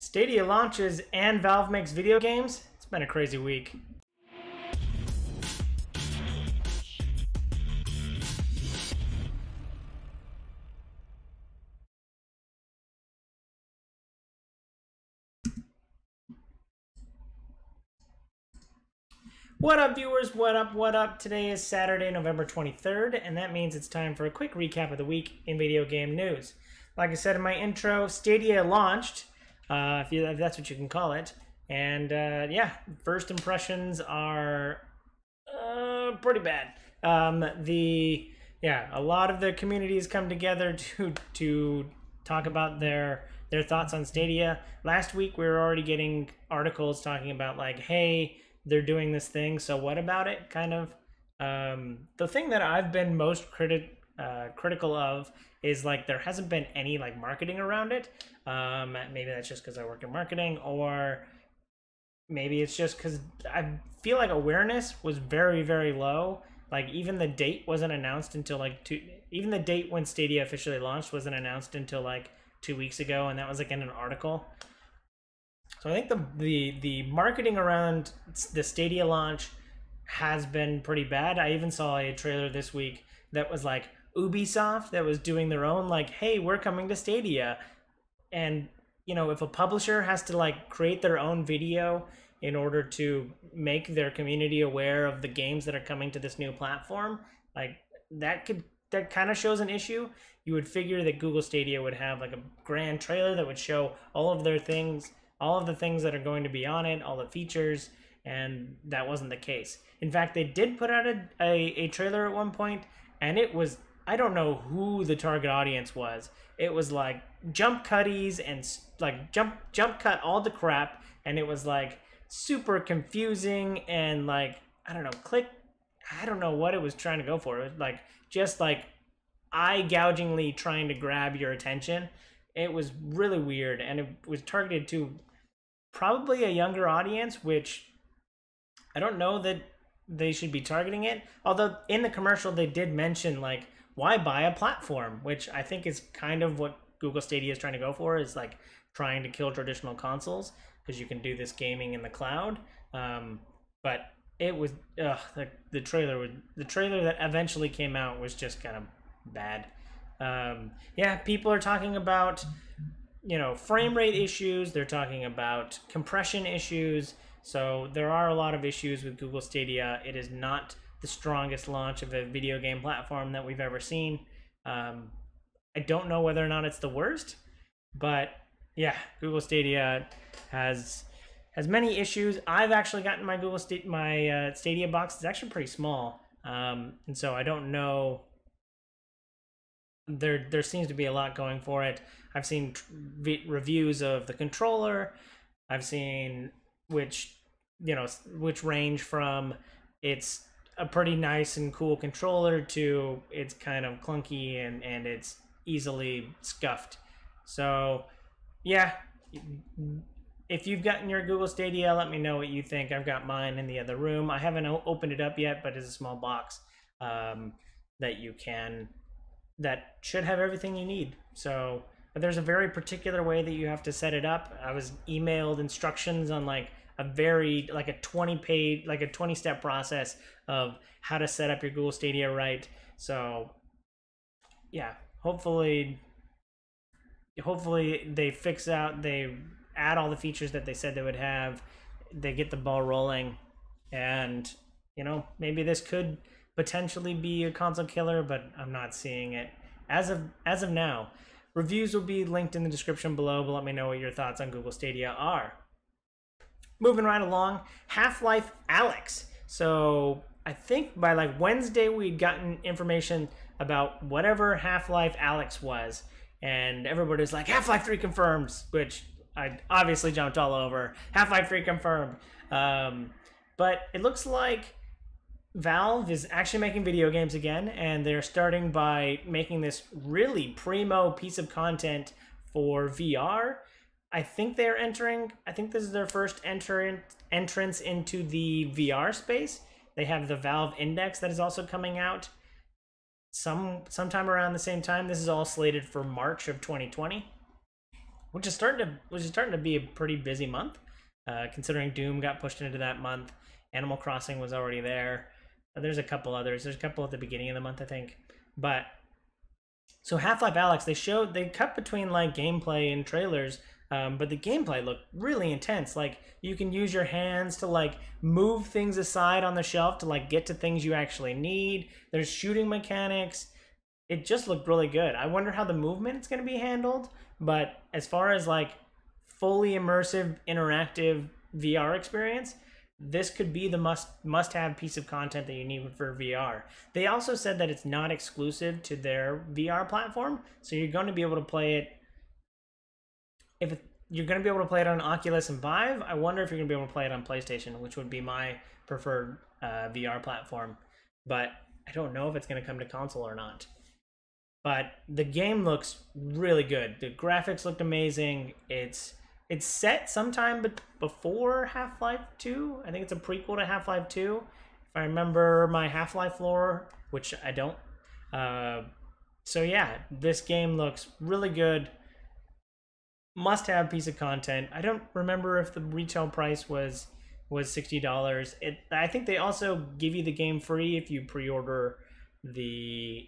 Stadia launches and Valve makes video games. It's been a crazy week. What up, viewers? What up? What up? Today is Saturday, November 23rd, and that means it's time for a quick recap of the week in video game news. Like I said in my intro, Stadia launched, if that's what you can call it, and yeah, first impressions are pretty bad. A lot of the communities come together to talk about their thoughts on Stadia. Last week, we were already getting articles talking about like, hey, they're doing this thing, so what about it? Kind of. The thing that I've been most critical of is like there hasn't been any like marketing around it. Maybe that's just because I work in marketing, or maybe it's just because I feel like awareness was very, very low. Like even the date wasn't announced until like even the date when Stadia officially launched wasn't announced until like 2 weeks ago, and that was like in an article. So I think the marketing around the Stadia launch has been pretty bad. I even saw a trailer this week that was like Ubisoft that was doing their own like, hey, we're coming to Stadia. And, you know, if a publisher has to like create their own video in order to make their community aware of the games that are coming to this new platform, like that kind of shows an issue. You would figure that Google Stadia would have like a grand trailer that would show all of their things, all of the things that are going to be on it, all the features, and that wasn't the case. In fact, they did put out a trailer at one point, and it was, I don't know who the target audience was. It was like jump cutties and like jump cut all the crap, and it was like super confusing and like, I don't know what it was trying to go for. It was like just like eye-gougingly trying to grab your attention. It was really weird, and it was targeted to probably a younger audience, which I don't know that they should be targeting it. Although in the commercial they did mention like, why buy a platform, which I think is kind of what Google Stadia is trying to go for, is like trying to kill traditional consoles because you can do this gaming in the cloud. But it was the trailer that eventually came out was just kind of bad. Yeah, people are talking about, you know, frame rate issues. They're talking about compression issues. So there are a lot of issues with Google Stadia. It is not the strongest launch of a video game platform that we've ever seen. I don't know whether or not it's the worst, but yeah, Google Stadia has many issues. I've actually gotten my Stadia box. It's actually pretty small, and so I don't know. There seems to be a lot going for it. I've seen reviews of the controller. I've seen which range from it's a pretty nice and cool controller to it's kind of clunky and it's easily scuffed. So yeah, if you've gotten your Google Stadia, let me know what you think. I've got mine in the other room. I haven't opened it up yet, but it's a small box that should have everything you need. So, but there's a very particular way that you have to set it up. I was emailed instructions on like a 20-step process of how to set up your Google Stadia right. So yeah, hopefully they add all the features that they said they would have, they get the ball rolling, and you know, maybe this could potentially be a console killer, but I'm not seeing it as of now. Reviews will be linked in the description below, but let me know what your thoughts on Google Stadia are. Moving right along, Half-Life Alyx. So I think by like Wednesday we'd gotten information about whatever Half-Life Alyx was, and everybody's like, Half-Life 3 confirmed, which I obviously jumped all over. Half-Life 3 confirmed. But it looks like Valve is actually making video games again, and they're starting by making this really primo piece of content for VR. I think this is their first entrance into the VR space. They have the Valve Index that is also coming out sometime around the same time. This is all slated for March of 2020. which is starting to be a pretty busy month, considering Doom got pushed into that month. Animal Crossing was already there. There's a couple others. There's a couple at the beginning of the month, I think. But so Half-Life Alyx, they cut between like gameplay and trailers, but the gameplay looked really intense. Like you can use your hands to like move things aside on the shelf to like get to things you actually need. There's shooting mechanics. It just looked really good. I wonder how the movement's going to be handled, but as far as like fully immersive interactive VR experience, this could be the must-have piece of content that you need for VR. They also said that it's not exclusive to their VR platform, so you're going to be able to play it. You're going to be able to play it on Oculus and Vive, I wonder if you're going to be able to play it on PlayStation, which would be my preferred VR platform. But I don't know if it's going to come to console or not. But the game looks really good. The graphics looked amazing. It's set sometime before Half-Life 2. I think it's a prequel to Half-Life 2. If I remember my Half-Life lore, which I don't. So yeah, this game looks really good. Must-have piece of content. I don't remember if the retail price was $60. I think they also give you the game free if you pre-order the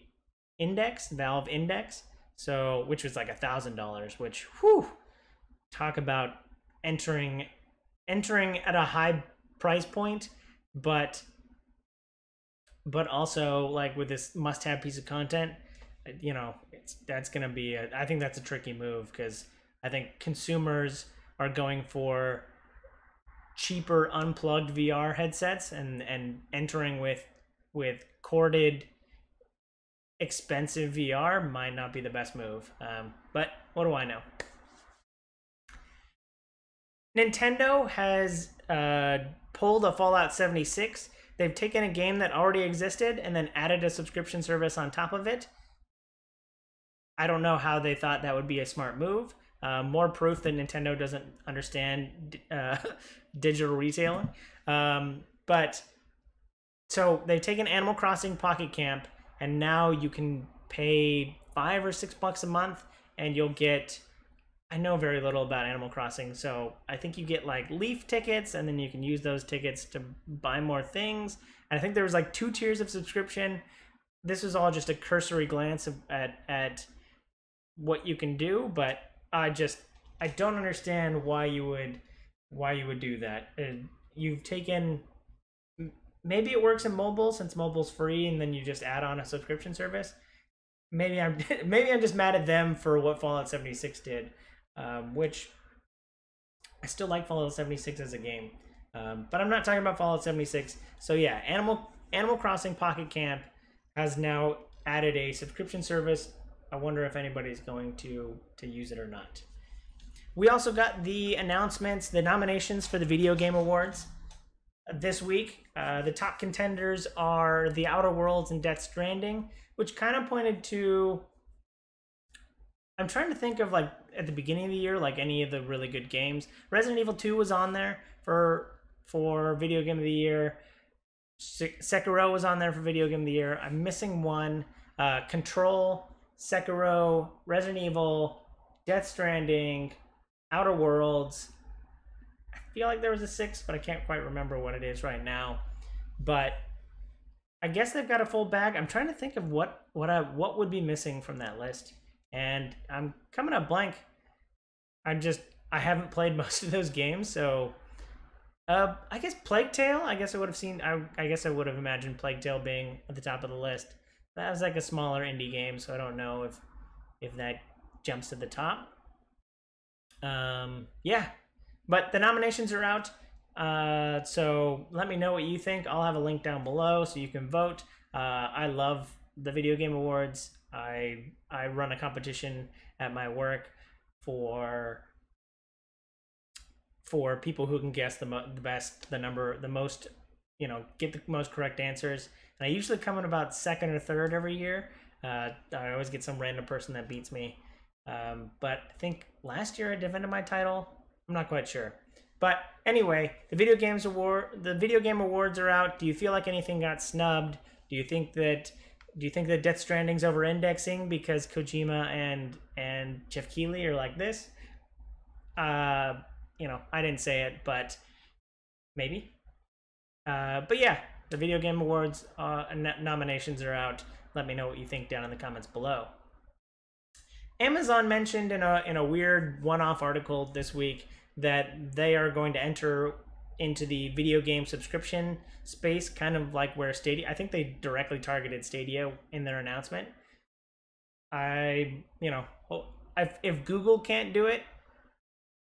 Valve Index. So which was like $1,000, which whew. Talk about entering at a high price point, but also like with this must-have piece of content, you know, that's gonna be I think that's a tricky move, because I think consumers are going for cheaper unplugged VR headsets, and entering with corded expensive VR might not be the best move. But what do I know? Nintendo has pulled a Fallout 76. They've taken a game that already existed and then added a subscription service on top of it. I don't know how they thought that would be a smart move. More proof that Nintendo doesn't understand digital retailing. But so they've taken Animal Crossing Pocket Camp, and now you can pay $5 or $6 a month, and you'll get. I know very little about Animal Crossing, so I think you get like Leaf tickets, and then you can use those tickets to buy more things. And I think there was like 2 tiers of subscription. This was all just a cursory glance at what you can do, but I don't understand why you would do that. You've taken, maybe it works in mobile since mobile's free, and then you just add on a subscription service. Maybe I'm just mad at them for what Fallout 76 did. Which I still like Fallout 76 as a game, but I'm not talking about Fallout 76. So yeah, Animal Crossing Pocket Camp has now added a subscription service. I wonder if anybody's going to use it or not. We also got the announcements, the nominations for the Video Game Awards this week. The top contenders are The Outer Worlds and Death Stranding, which kind of pointed to. I'm trying to think of like at the beginning of the year, like any of the really good games. Resident Evil 2 was on there for Video Game of the Year. Sekiro was on there for Video Game of the Year. I'm missing one. Control, Sekiro, Resident Evil, Death Stranding, Outer Worlds. I feel like there was a 6th, but I can't quite remember what it is right now. But I guess they've got a full bag. I'm trying to think of what would be missing from that list. And I'm coming up blank. I haven't played most of those games, so I guess Plague Tale. I guess I would have imagined Plague Tale being at the top of the list. That was like a smaller indie game, so I don't know if that jumps to the top. Yeah, but the nominations are out. So let me know what you think. I'll have a link down below so you can vote. I love the Video Game Awards. I run a competition at my work for people who can guess the most, get the most correct answers. And I usually come in about 2nd or 3rd every year. I always get some random person that beats me. But I think last year I defended my title. I'm not quite sure. But anyway, the Video Game Awards are out. Do you feel like anything got snubbed? Do you think that Death Stranding's over-indexing because Kojima and Jeff Keighley are like this? You know, I didn't say it, but maybe. But yeah, the Video Game Awards nominations are out. Let me know what you think down in the comments below. Amazon mentioned in a weird one-off article this week that they are going to enter into the video game subscription space, kind of like where Stadia. I think they directly targeted Stadia in their announcement. You know, if Google can't do it,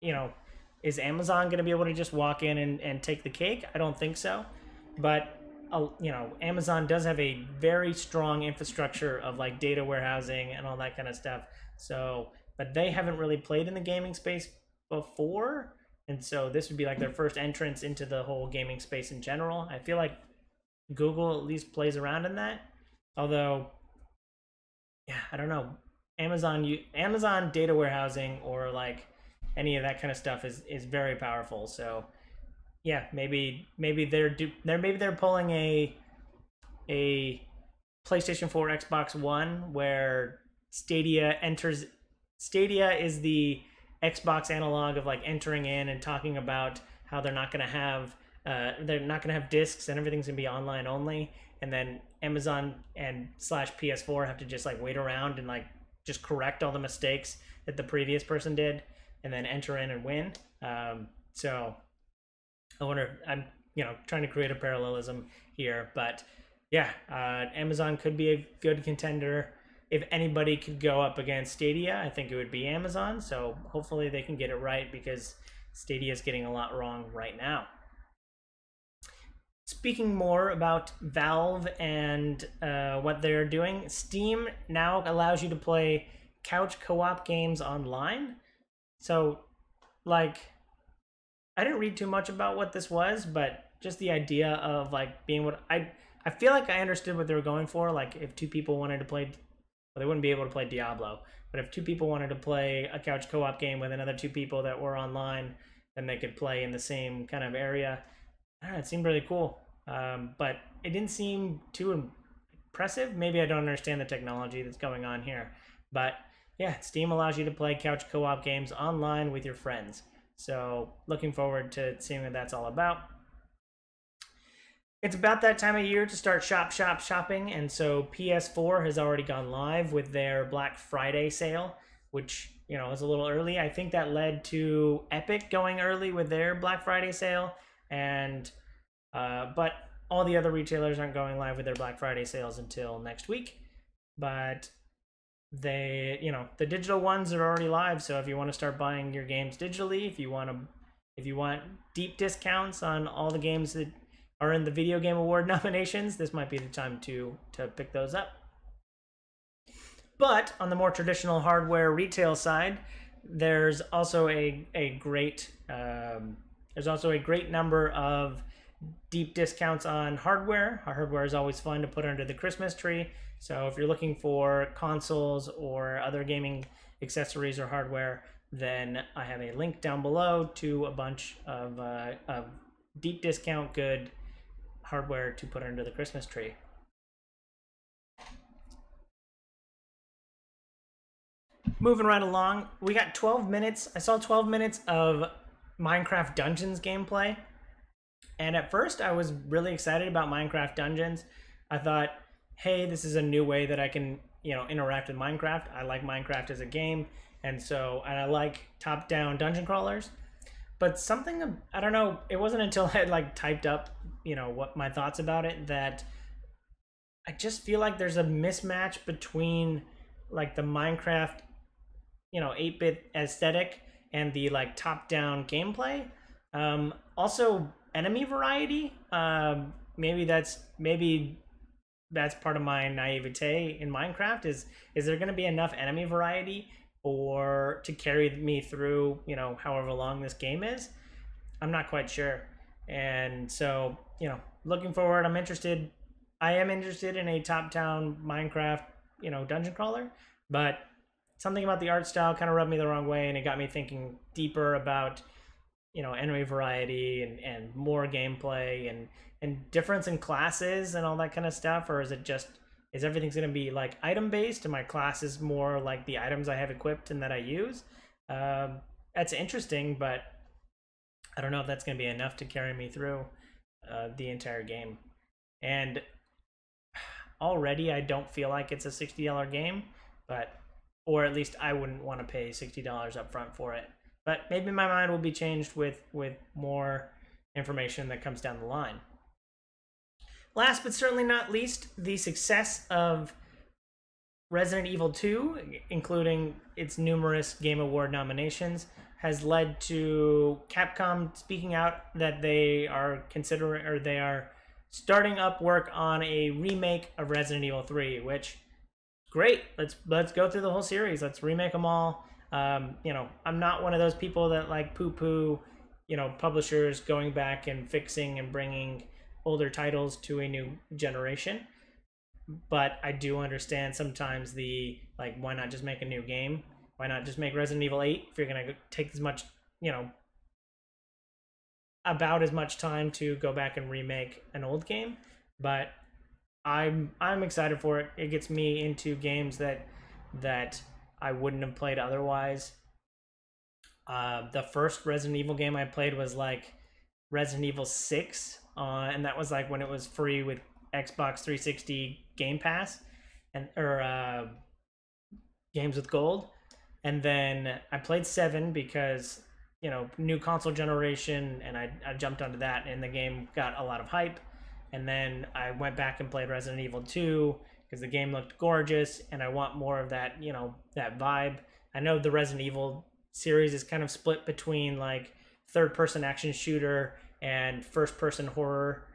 you know, is Amazon going to be able to just walk in and take the cake? I don't think so. But you know, Amazon does have a very strong infrastructure of like data warehousing and all that kind of stuff. So, but they haven't really played in the gaming space before, and so this would be like their first entrance into the whole gaming space in general. I feel like Google at least plays around in that, although, yeah, I don't know. Amazon data warehousing or like any of that kind of stuff is very powerful. So yeah, maybe they're pulling a PlayStation 4, Xbox One where Stadia is the Xbox analog of like entering in and talking about how they're not gonna have discs and everything's gonna be online only, and then Amazon and / PS4 have to just like wait around and like just correct all the mistakes that the previous person did and then enter in and win. So I wonder, I'm, you know, trying to create a parallelism here, but yeah, Amazon could be a good contender. If anybody could go up against Stadia, I think it would be Amazon. So hopefully they can get it right, because Stadia is getting a lot wrong right now. Speaking more about Valve and what they're doing, Steam now allows you to play couch co-op games online. So, like, I didn't read too much about what this was, but just the idea of like being what I feel like I understood what they were going for. Like, if two people wanted to play, well, they wouldn't be able to play Diablo, but if two people wanted to play a couch co-op game with another two people that were online, then they could play in the same kind of area. I don't know, it seemed really cool, but it didn't seem too impressive. Maybe I don't understand the technology that's going on here, but yeah, Steam allows you to play couch co-op games online with your friends. So looking forward to seeing what that's all about. It's about that time of year to start shopping, and so PS4 has already gone live with their Black Friday sale, which, you know, is a little early. I think that led to Epic going early with their Black Friday sale, and but all the other retailers aren't going live with their Black Friday sales until next week. But they, you know, the digital ones are already live, so if you want to start buying your games digitally, if you want deep discounts on all the games that are in the Video Game Award nominations, this might be the time to pick those up. But on the more traditional hardware retail side, there's also a great number of deep discounts on hardware. Our hardware is always fun to put under the Christmas tree. So if you're looking for consoles or other gaming accessories or hardware, then I have a link down below to a bunch of deep discount good hardware to put under the Christmas tree. Moving right along, we got 12 minutes. I saw 12 minutes of Minecraft Dungeons gameplay. And at first I was really excited about Minecraft Dungeons. I thought, hey, this is a new way that I can, you know, interact with Minecraft. I like Minecraft as a game, and I like top-down dungeon crawlers. But something, I don't know, it wasn't until I like typed up, you know, what my thoughts about it, that I just feel like there's a mismatch between like the Minecraft, you know, 8-bit aesthetic and the like top-down gameplay. Also enemy variety. Maybe that's part of my naivete in Minecraft. Is there going to be enough enemy variety or to carry me through, you know, however long this game is? I'm not quite sure. And so, you know, looking forward, I am interested in a top-down Minecraft, you know, dungeon crawler, but something about the art style kind of rubbed me the wrong way, and it got me thinking deeper about, you know, enemy variety and more gameplay and difference in classes and all that kind of stuff. Or is everything's going to be like item based and my class is more like the items I have equipped and that I use? that's interesting, but I don't know if that's going to be enough to carry me through the entire game. And already I don't feel like it's a $60 game, but or at least I wouldn't want to pay $60 up front for it. But maybe my mind will be changed with more information that comes down the line. Last but certainly not least, the success of Resident Evil 2, including its numerous Game Award nominations, has led to Capcom speaking out that they are considering, or they are starting up work on a remake of Resident Evil 3, which great. Let's go through the whole series. Let's remake them all. You know, I'm not one of those people that like poo-poo, you know, publishers going back and fixing and bringing older titles to a new generation. But I do understand sometimes the, like, why not just make a new game? Why not just make Resident Evil 8 if you're going to take as much, you know, about as much time to go back and remake an old game? But I'm excited for it. It gets me into games that I wouldn't have played otherwise. The first Resident Evil game I played was like Resident Evil 6, and that was like when it was free with Xbox 360 Game Pass and or Games with Gold. And then I played 7 because, you know, new console generation, and I jumped onto that, and the game got a lot of hype. And then I went back and played Resident Evil 2 because the game looked gorgeous, and I want more of that, you know, that vibe. I know the Resident Evil series is kind of split between like third-person action shooter and first-person horror,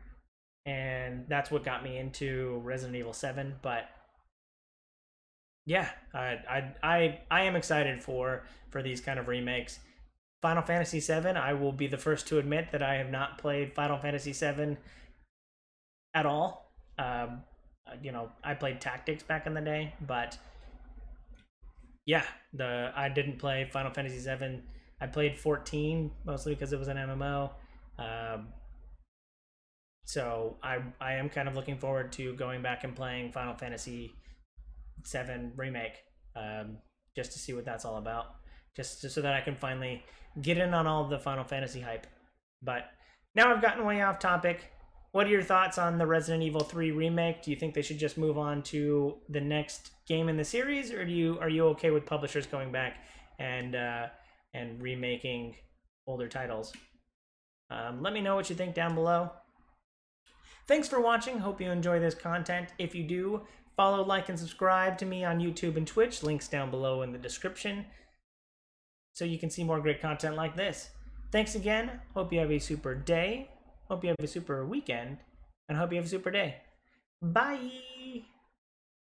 and that's what got me into Resident Evil 7. But yeah, I am excited for these kind of remakes. Final Fantasy 7, I will be the first to admit that I have not played Final Fantasy 7 at all. You know, I played Tactics back in the day, but yeah, I didn't play Final Fantasy 7. I played 14 mostly because it was an MMO. So I am kind of looking forward to going back and playing Final Fantasy 7 Remake, just to see what that's all about, just so that I can finally get in on all of the Final Fantasy hype. But now I've gotten way off topic. What are your thoughts on the Resident Evil 3 remake? Do you think they should just move on to the next game in the series, or are you okay with publishers going back and remaking older titles? Let me know what you think down below. Thanks for watching. Hope you enjoy this content. If you do, follow, like, and subscribe to me on YouTube and Twitch. Links down below in the description, so you can see more great content like this. Thanks again. Hope you have a super day. Hope you have a super weekend. And hope you have a super day. Bye!